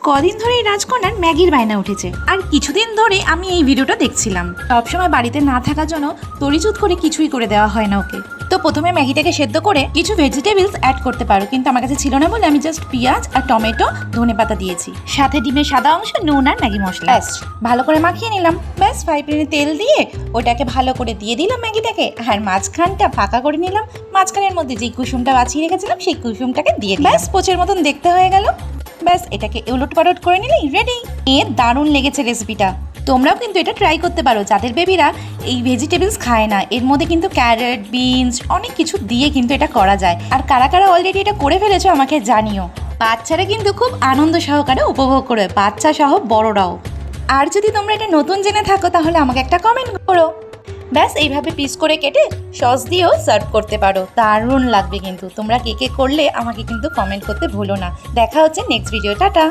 কদিন ধরে রাজকন্যার ম্যাগির বায়না উঠেছে, আর কিছুদিন ধরে আমি এই ভিডিওটা দেখছিলাম। সবসময় বাড়িতে না থাকার জন্য তড়িচুত করে কিছুই করে দেওয়া হয় না ওকে। তো প্রথমে ম্যাগিটাকে সেদ্ধ করে কিছু ভেজিটেবলস অ্যাড করতে পারো, কিন্তু আমার কাছে ছিল না বলে আমি জাস্ট পেঁয়াজ আর টমেটো ধনেপাতা দিয়েছি, সাথে ডিমের সাদা অংশ, নুন আর ম্যাগি মশলা। ভালো করে মাখিয়ে নিলাম। ব্যাস ফ্রাই প্যানে তেল দিয়ে ওটাকে ভালো করে দিয়ে দিলাম ম্যাগিটাকে, আর মাঝখানটা ফাঁকা করে নিলাম। মাঝখানের মধ্যে যে কুসুমটা বাছিয়ে রেখেছিলাম সেই কুসুমটাকে দিয়ে ব্যাস পোচের মতন দেখতে হয়ে গেল। ব্যাস এটাকে উলট পালট করে নিলেই রেডি। দারুণ লেগেছে রেসিপিটা। তোমরাও কিন্তু এটা ট্রাই করতে পারো যাদের বেবিরা এই ভেজিটেবলস খায় না। এর মধ্যে কিন্তু ক্যারট, বিনস অনেক কিছু দিয়ে কিন্তু এটা করা যায়। আর কারা কারা অলরেডি এটা করে ফেলেছো আমাকে জানিও। বাচ্চারা কিন্তু খুব আনন্দ সহকারে উপভোগ করে, বাচ্চা সহ বড়রাও। আর যদি তোমরা এটা নতুন জেনে থাকো তাহলে আমাকে একটা কমেন্ট করো। ব্যাস এইভাবে পিস করে কেটে সস দিয়েও সার্ভ করতে পারো, দারুণ লাগবে কিন্তু। তোমরা কে কে করলে আমাকে কিন্তু কমেন্ট করতে ভুলো না। দেখা হচ্ছে নেক্সট ভিডিও। টাটা।